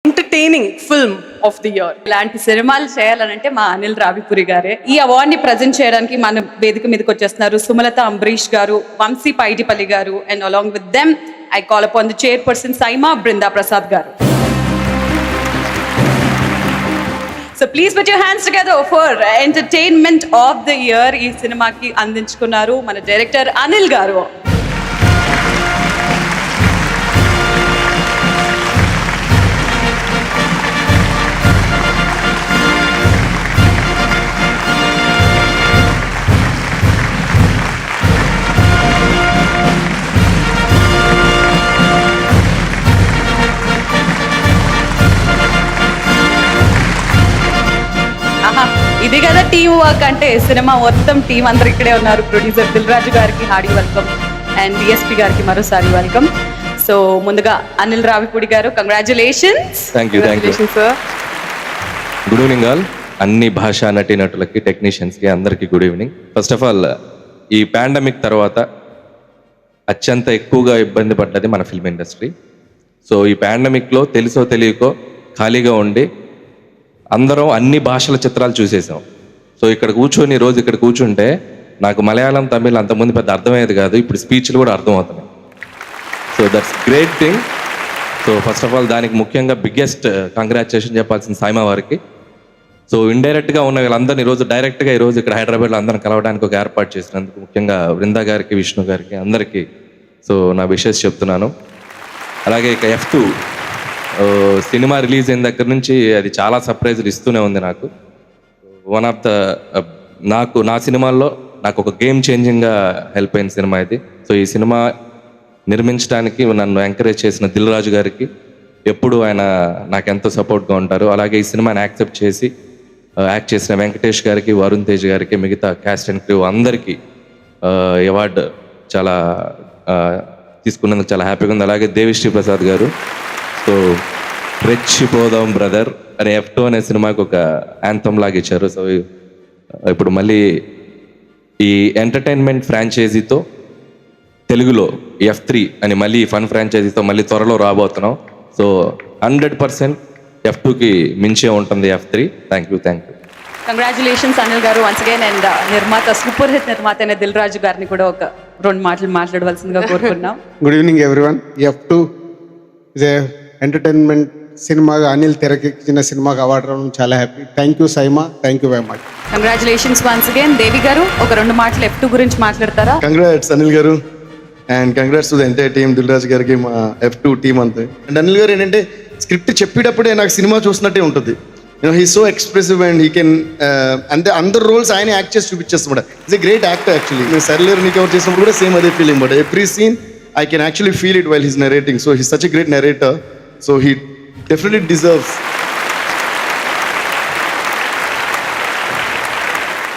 Entertaining film of the year. ఇలాంటి సినిమాలు చేయాలనంటే మా అనిల్ రావిపూరి గారే. ఈ అవార్డ్ ని ప్రజెంట్ చేయడానికి మన వేదిక మీదకి వచ్చేస్తున్నారు సుమలత అంబరీష్ గారు, వంశీ పైడిపల్లి గారు, and along with them I call upon the chairperson SIIMA Brinda Prasad గారు. So please put your hands together for entertainment of the year. ఈ సినిమాకి అందించుకున్నారు మన డైరెక్టర్ అనిల్ గారు. ఇది కదా టీమ్ వర్క్ అంటే. సినిమా మొత్తం టీం అందరు ఇక్కడే ఉన్నారు. ప్రొడ్యూసర్ దిల్ రాజు గారికి హార్డీ వెల్కమ్ అండ్ డిఎస్పి గారికి మరోసారి వెల్కమ్. సో ముందుగా అనిల్ రావిపూడి గారు, congratulations. Thank you sir. Good evening all. అన్ని భాషా నటీనటులకి, టెక్నీషియన్స్కి అందరికీ good evening. First of all, ఈ పాండమిక్ తర్వాత అత్యంత ఎక్కువగా ఇబ్బంది పడ్డది మన ఫిల్మ్ ఇండస్ట్రీ. సో ఈ పాండమిక్లో తెలుసో తెలియకో ఖాళీగా ఉండి అందరం అన్ని భాషల చిత్రాలు చూసేసాం. సో ఇక్కడ కూర్చొని రోజు ఇక్కడ కూర్చుంటే నాకు మలయాళం, తమిళ్ అంతకుముందు పెద్ద అర్థమయ్యేది కాదు. ఇప్పుడు స్పీచ్లు కూడా అర్థమవుతున్నాయి. So that's great thing. So first of all దానికి ముఖ్యంగా బిగ్గెస్ట్ కంగ్రాచులేషన్ చెప్పాల్సిన సైమా వారికి. సో ఇండైరెక్ట్గా ఉన్న వీళ్ళందరినీ ఈరోజు డైరెక్ట్గా ఈరోజు ఇక్కడ హైదరాబాద్లో అందరం కలవడానికి ఒక ఏర్పాటు చేసినందుకు ముఖ్యంగా బృందా గారికి, విష్ణు గారికి, అందరికీ సో నా విషెస్ చెప్తున్నాను. అలాగే ఇక F2 సినిమా రిలీజ్ అయిన దగ్గర నుంచి అది చాలా సర్ప్రైజ్లు ఇస్తూనే ఉంది నాకు. వన్ ఆఫ్ ద నా సినిమాల్లో నాకు ఒక గేమ్ చేంజింగ్గా హెల్ప్ అయిన సినిమా ఇది. సో ఈ సినిమా నిర్మించడానికి నన్ను ఎంకరేజ్ చేసిన దిల్ రాజు గారికి ఎప్పుడు ఆయన నాకు ఎంతో సపోర్ట్గా ఉంటారు. అలాగే ఈ సినిమాని యాక్సెప్ట్ చేసి యాక్ట్ చేసిన వెంకటేష్ గారికి, వరుణ్ తేజ్ గారికి, మిగతా క్యాస్ట్ అండ్ క్రూ అందరికీ అవార్డు చాలా తీసుకున్నందుకు చాలా హ్యాపీగా ఉంది. అలాగే దేవిశ్రీ ప్రసాద్ గారు, సో రెచ్చిపోదాం బ్రదర్ అనే F2 అనే సినిమాకి ఒక యాంథమ్ లాగా ఇచ్చారు. సో ఇప్పుడు మళ్ళీ ఈ ఎంటర్టైన్మెంట్ ఫ్రాంచైజీతో తెలుగులో F3 అని మళ్ళీ ఫన్ ఫ్రాంచైజీతో మళ్ళీ త్వరలో రాబోతున్నాం. సో 100% F2కి మించే ఉంటుంది F3. Thank you. Congratulations Anil గారు వన్స్ అగైన్. అండ్ నిర్మాత, సూపర్ హిట్ నిర్మాత అయిన దిల్ రాజు గారిని కూడా ఒక 2 మాటలు మాట్లాడవలసిందిగా కోరుకున్నాం. Good evening everyone. F2 is a entertainment సినిమాగా అనిల్ తెరకెక్కించిన సినిమాకి అవార్డు రావడం చాలా happy. Thank you SIIMA, thank you very much. Congratulations once again. Devi గారు ఒక 2 మాటలు F2 గురించి మాట్లాడతారా? కంగ్రాట్స్ అనిల్ గారు and congrats to the entire team, Dil Raju గారికి, మా F2 టీమ్ అంతే. అండ్ అనిల్ గారు ఏంటంటే స్క్రిప్ట్ చెప్పేటప్పుడే నాకు సినిమా చూసినట్టే ఉంటుంది. He so expressive and he can అంటే అందరు రోల్స్ ఆయన యాక్ట్ చేసి చూపించేస్తాడు. Is a great actor actually. నేను సర్లేరు నీకు ఎవరు చేసినప్పుడు కూడా సేమ్ అదే feeling. But every scene I can actually feel it while he's narrating. So he's such a great narrator. So he definitely deserves